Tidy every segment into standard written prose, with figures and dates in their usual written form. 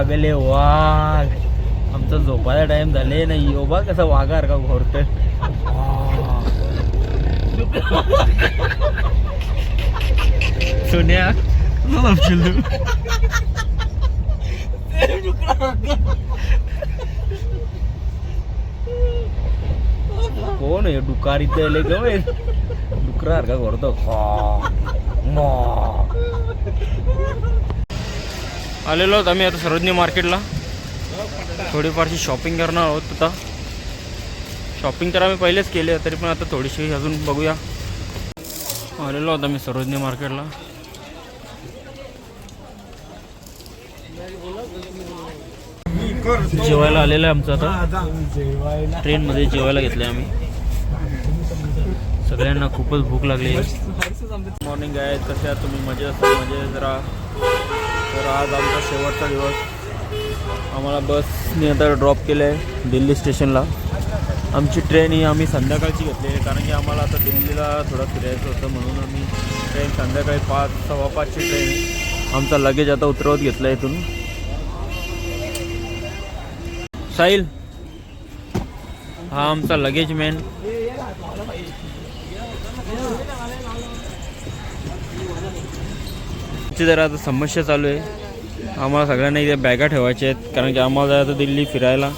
वागले वाघ. आमचा झोपायला टाइम झाले ना. यो बा कसा वाघार का घोरतोय. सोन्या कोण आहे डुकार इथं ग डुकरार का घोरतो. आलेलो आहोत आम्ही आता सरोजनी मार्केटला. थोडीफारशी शॉपिंग करणार आहोत. आता शॉपिंग तर आम्ही पहिलेच केली तरी पण आता थोडीशी अजून बघूया. आलेलो आहोत आम्ही सरोजनी मार्केटला. जेवायला आलेलं आहे आमचं आता. ट्रेनमध्ये जेवायला घेतलं आहे आम्ही. सगळ्यांना खूपच भूक लागली. मॉर्निंग आहे. कसे आहात तुम्ही? मजेत असाल म्हणजे जरा. तर आज आमचा शेवटचा दिवस. आम्हाला बसने आता ड्रॉप केलं आहे दिल्ली स्टेशनला. आमची ट्रेन ही आम्ही संध्याकाळची घेतली आहे कारण की आम्हाला आता दिल्लीला थोडं फिरायचं होतं म्हणून आम्ही ट्रेन संध्याकाळी 5:15ची ट्रेन. आमचा लगेज आता उतरवत घेतला आहे इथून. साहिल हा आमचा लगेज मॅन. जरा आता समस्या चालू आहे. आम्हाला सगळ्यांना इथे बॅगा ठेवायच्या आहेत कारण की आम्हाला आता दिल्ली फिरायला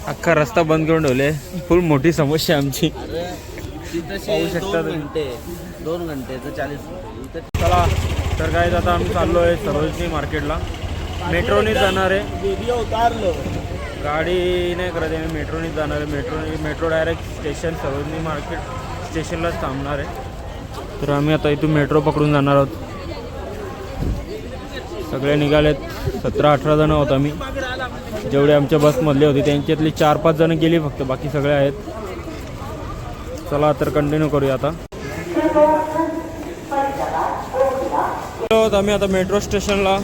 अख्खा रस्ता बंद करून ठेवले. फुल मोठी समस्या आमची. पाहू शकता 2 घंटे तर 40. चला तर काय आता आम्ही चाललो आहे सरोजनी मार्केटला. मेट्रोनीच जाणार आहे. गाडी नाही करत आहे. मेट्रोनीच जाणार आहे. Metro direct station Sarojini market स्टेशनलाच थांबणार आहे. तर आम्ही आता इथून मेट्रो पकडून जाणार आहोत. सगळे निघालेत. 17-18 जण आहोत आम्ही. जेवढे आमच्या बसमधले होते त्यांच्यातली 4-5 जण गेली फक्त. बाकी सगळे आहेत. चला तर कंटिन्यू करूया आता. आम्ही आता मेट्रो स्टेशनला.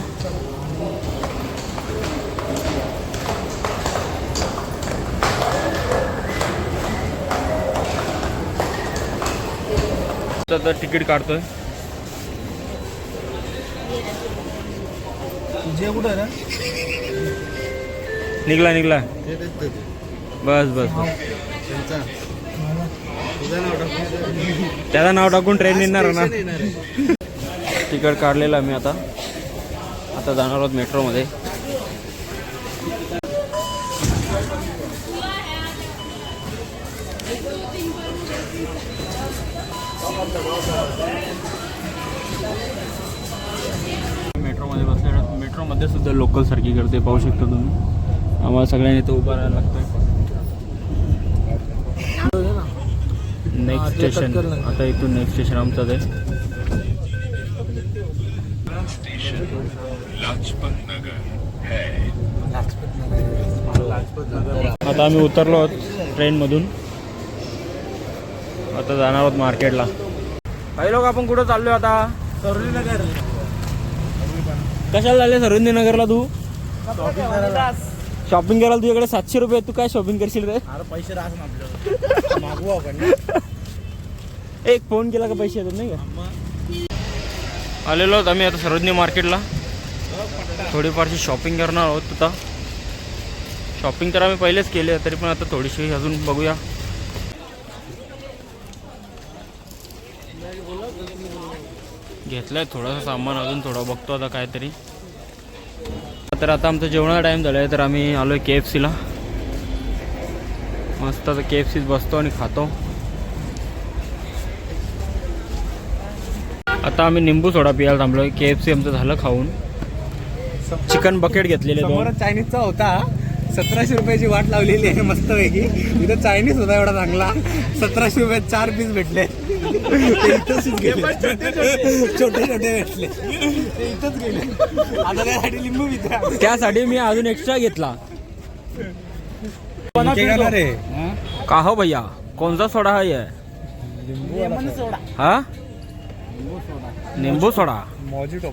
आता तिकीट काढतोय. निघला बस बस. त्याला नाव टाकून ट्रेन येणार ना. तिकीट काढलेलं आम्ही आता जाणार आहोत मेट्रोमध्ये. मेट्रोमध्ये बसले. मेट्रोमध्ये सुद्धा लोकल सारखी करते. पाहू शकता तुम्ही. आम्हाला सगळ्यांनी इथं उभं राहायला लागतंय. नेक्स्ट स्टेशन आता इथून नेक्स्ट स्टेशन आमचं आहे. आता आम्ही उतरलो आहोत ट्रेनमधून. आता जाणार आहोत मार्केटला. काही लोक आपण कुठं चाललोय आता? सरोजनी नगर. कशाला झाले सरोजनी नगरला तू? शॉपिंग करायला. तुझ्याकडे 700 रुपये. तू काय शॉपिंग करशील रे? पैसे राहत ना आपल्याला. मागवू आपण. एक फोन केला का पैसे येतात नाही का? आलेलो आहोत आम्ही आता सरोजनी मार्केटला. थोडीफारशी शॉपिंग करणार आहोत. आता शॉपिंग तर आम्ही पहिलेच केली तरी पण आता थोडीशी अजून बघूया. घेतलंय थोडंसं सामान. अजून थोडं बघतो आता काहीतरी. तर आता आमचा जेवणाचा टाईम झाला आहे. तर आम्ही आलो आहे KFCला. मस्त आता KFCत बसतो आणि खातो. आता आम्ही निंबू सोडा पियाला थांबलो आहे. KFC आमचं झालं खाऊन. चिकन बकेट घेतलेले. चायनीजचा होता. 1700 रुपयाची वाट लावलेली आहे मस्तपैकी. इथं चायनीज होता एवढा चांगला. 1700 रुपयात 4 पीस भेटले. छोटे भेटले. इथंच गेले. आता त्यासाठी लिंबू विचार. त्यासाठी मी अजून एक्स्ट्रा घेतला. का हो भैया कोणता सोडा है? हा नींबू सोडा. मोजिटो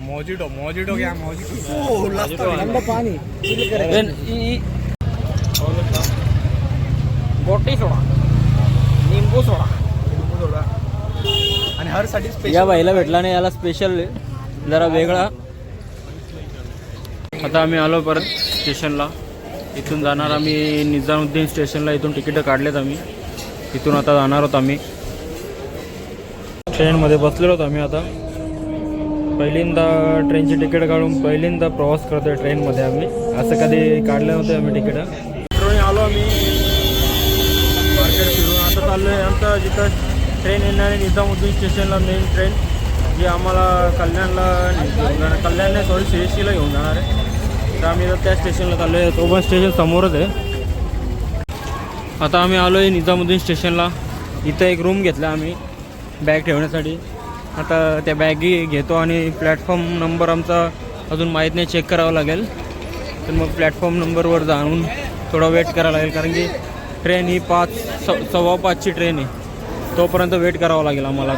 क्या? मोजिटो पाणी. बोटी सोडा. निंबू सोडा. आणि हर साठी या बाईला भेटला नाही. याला स्पेशल जरा वेगळा. आता आम्ही आलो परत स्टेशनला. इथून जाणार आम्ही निजामुद्दीन स्टेशनला. इथून तिकीटं काढलेत आम्ही. इथून आता जाणार आहोत आम्ही. ट्रेनमध्ये बसलेलो आहोत आम्ही. आता पहिल्यांदा ट्रेनची तिकीट काढून पहिल्यांदा प्रवास करतो आहे ट्रेनमध्ये आम्ही. असं कधी काढलं नव्हतं आम्ही तिकीटं. मेट्रोने आलो आम्ही मार्केट फिरून. आता चाललो आहे आमचं जिथं ट्रेन येणार आहे निजामुद्दीन स्टेशनला. मेन ट्रेन जी आम्हाला कल्याणला सॉरी CSTला घेऊन जाणार आहे. तर आम्ही त्या स्टेशनला चाललो आहे. तो पण स्टेशन समोरच आहे. आता आम्ही आलो आहे निजामुद्दीन स्टेशनला. इथं एक रूम घेतला आम्ही बॅग ठेवण्यासाठी. आता त्या बॅगी घेतो आणि प्लॅटफॉर्म नंबर आमचा अजून माहीत नाही, चेक करावं लागेल. तर मग प्लॅटफॉर्म नंबरवर जाऊन थोडा वेट करावं लागेल, कारण की ट्रेन ही 5:15ची ट्रेन आहे. तोपर्यंत वेट करावं लागेल आम्हाला.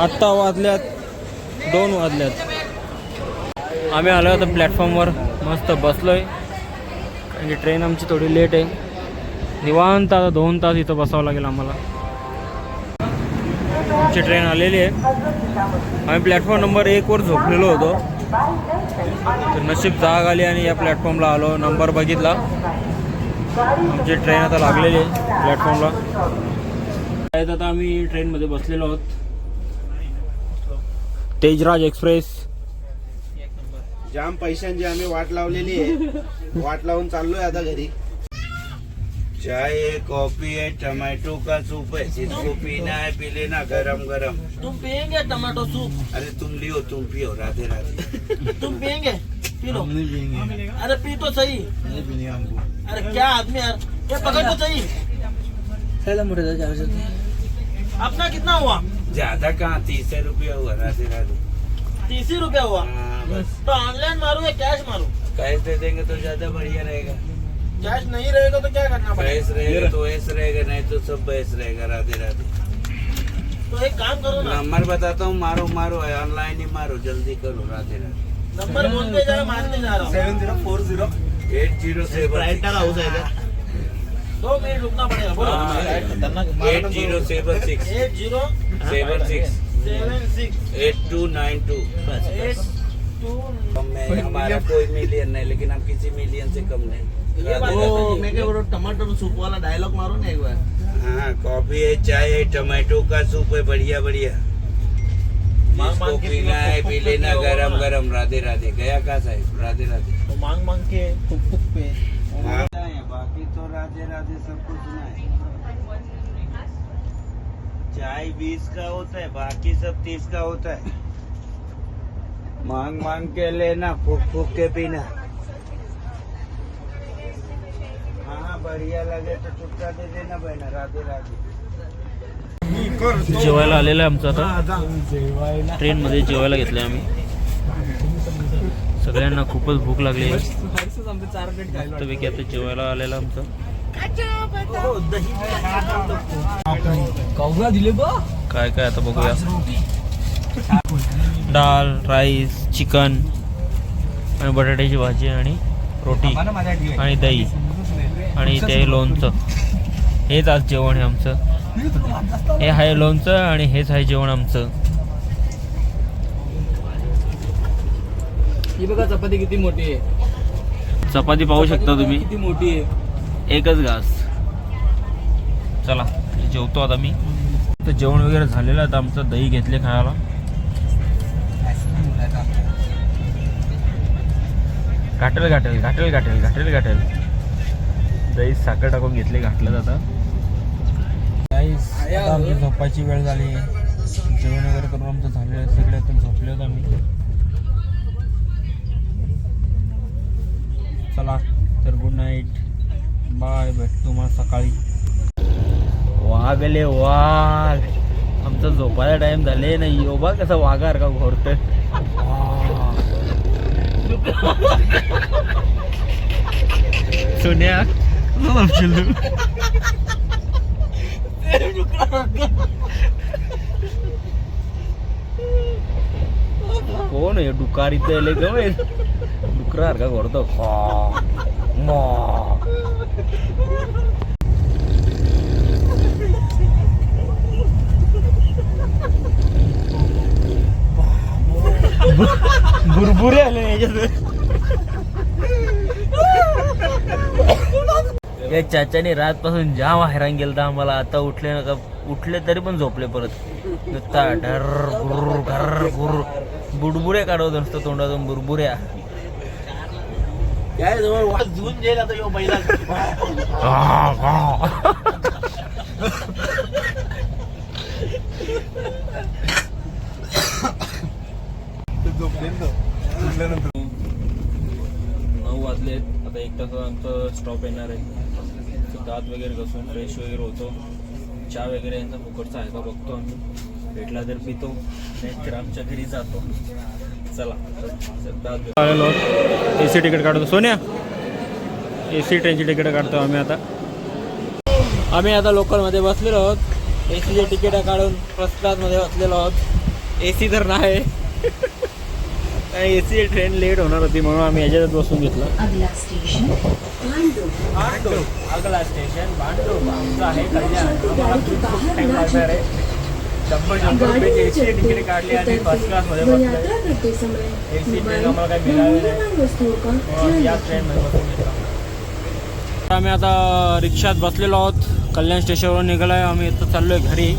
आत्ता वाजल्यात 2 वाजल्यात. आम्ही आलो आता प्लॅटफॉर्मवर. मस्त बसलो आहे कारण की ट्रेन आमची थोडी लेट आहे. निवांत आता 2 तास इथं बसावं लागेल आम्हाला. आमची ट्रेन आलेली आहे. आम्ही प्लॅटफॉर्म नंबर 1वर झोपलेलो होतो. तर नशीब जाग आली आणि या प्लॅटफॉर्मला आलो. नंबर बघितला. आमची ट्रेन आता लागलेली आहे प्लॅटफॉर्मला. आता आम्ही ट्रेनमध्ये बसलेलो आहोत. तेजराज एक्सप्रेस. जाम पैशांची आम्ही वाट लावलेली आहे. वाट लावून चाललोय आता घरी. चाय है, कॉफी है, टमाटो का सूप है. जिसको पीना है पी लेना गरम गरम. तुम पियेंगे टमाटो सूप? अरे तुम लियो, तुम पियो. राधे राधे. तुम पियेंगे? P low. हम नहीं पियेंगे. अरे पी तो सही. नहीं पीनी हमको. अरे क्या आदमी यार, ये पकड़ तो सही. अपना कितना हुआ? ज्यादा कहाँ, 30 रुपया हुआ. राधे राधे. 30 रुपया हुआ. हाँ बस. तो ऑनलाइन मारूं या कैश मारूं? कैश दे देंगे तो ज्यादा बढ़िया रहेगा. कैश नहीं रहेगा तो क्या करना पड़ेगा? कैश रहेगा तो ऐसे रहेगा, नहीं तो सब बहस रहेगा. राधे राधे. तो एक काम करो ना, नंबर बताता हूँ. मारो मारो, ऑनलाइन ही मारो. जल्दी करो. राधे राधे. नंबर बोलते जाए, मारते जा रहा हूँ. 7040 8076. 2 मिनट रुकना पड़ेगा. बोलो. 8076 76 8292. 82. कम में हमारा कोई मिलियन नहीं, लेकिन हम किसी मिलियन से कम नहीं. ये बात मैं क्या बोलो, टमाटर सूप वाला डायलॉग मारो ना एक बार. हाँ, कॉफी है, चाय है, टमाटो का सूप है. बढ़िया बढ़िया. जिसको पीना है पी लेना गरम गरम. राधे राधे. गया का साहिब. राधे राधे. तो मांग के फुक पे. हाँ, बाकी तो राधे राधे सब कुछ सुना है. चाय 20 का होता है, बाकी सब 30 का होता है. मांग मांग के लेना, फूक फूक के पीना. हाँ, बढ़िया लगे तो चुटका दे देना बहना. राधे राधे. जेवायला आलेलं आहे आमचं आता. ट्रेनमध्ये जेवायला घेतलं आम्ही. सगळ्यांना खूपच भूक लागली आहे. मस्तपैकी आता जेवायला आलेलं आमचं. काय काय आता बघूया. डाळ, राईस, चिकन आणि बटाट्याची भाजी आणि रोटी आणि दही आणि ते लोणचं. हेच आज जेवण आहे आमचं. हे आहे लोणचं आणि हेच आहे जेवण आमचं. ही बघा चपाती किती मोठी आहे. चपाती पाहू शकता तुम्ही, किती मोठी आहे. एकच घास. चला जेवतो आता मी. तर जेवण वगैरे झालेलं आता आमचं. दही घेतले खायला. घाटेल घाटेल घाटेल घाटेल घाटेल घाटेल. दही साखर टाकून घेतले, घातलं आता. आता आमची झोपायची वेळ झाली. जेवण वगैरे करून आमचं झालेलं. सगळे आता झोपले होते आम्ही. चला तर गुड नाईट, बाय. भेटतो तुम्हाला सकाळी. वाघ आले वाघ. आमचा झोपायला टाइम झाले नाही. योबा कसा वाघार का घोरतोय. सोन्या कोण आहे डुकार इथे आले ग. डुकरार का घोरतो. बुरबुरे आले याच्यात. या चाच्याने रातपासून जाम हैराण गेलं तर आम्हाला. आता उठले ना का उठले तरी पण झोपले परत. नुसता ढर गुर घर गुर बुडबुड्या काढवत नुसतं तोंडातून बुरबुऱ्या. काय जवळ वाट जुळून जाईल आता यो बैला. झोपले 9 वाजलेत. आता 1 तासात आमचं स्टॉप येणार आहे. दात वगैरे घासून फ्रेश वगैरे होतो. चहा वगैरे यांचा फुकटचा आहे का बघतो आम्ही. भेटला तर पितो नाही तर आमच्या घरी जातो. चला आलेलो AC तिकीट काढतो. सोन्या AC ट्रेनची तिकीट काढतो आम्ही आता लोकलमध्ये बसलेलो आहोत. ACचे तिकीट काढून फर्स्ट क्लासमध्ये बसलेलो आहोत. AC तर नाही. AC ट्रेन लेट होणार होती म्हणून आम्ही याच्यातच बसून घेतलं. अगला स्टेशन भांडूप. अगला स्टेशन भांडूप आमचं आहे कल्याण. आम्हाला खूप टाइम लागणार आहे. 100 रुपयाची AC तिकीट काढली आणि फर्स्ट क्लासमध्ये बसलो. यात्रा करते समय AC ट्रेन आम्हाला काही मिळाली नाही. मूल्यवान वस्तुओं का या ट्रेनमध्ये बसून घेतला. आम्ही आता रिक्षात बसलेलो आहोत. कल्याण स्टेशनवर निघालो आहे. आम्ही इथं चाललो आहे घरी.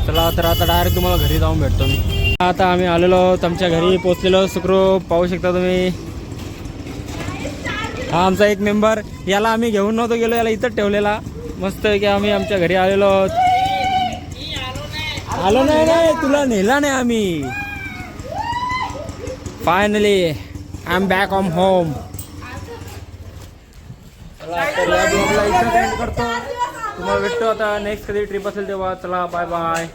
चला तर आता डायरेक्ट तुम्हाला घरी जाऊन भेटतो मी. आता आम्ही आलेलो आहोत आमच्या घरी पोचलेलो. सुखरूप पाहू शकता तुम्ही. हा आमचा एक मेंबर. याला आम्ही घेऊन नव्हतो गेलो. याला इथंच ठेवलेला. मस्त आहे की आम्ही आमच्या घरी आलेलो आहोत. आलो नाही तुला नेला नाही आम्ही. Finally I am back on home. चला तर या ब्लॉगला इथं एंड करतो. तुम्हाला भेटतो आता नेक्स्ट कधी ट्रिप असेल तेव्हा. चला बाय बाय.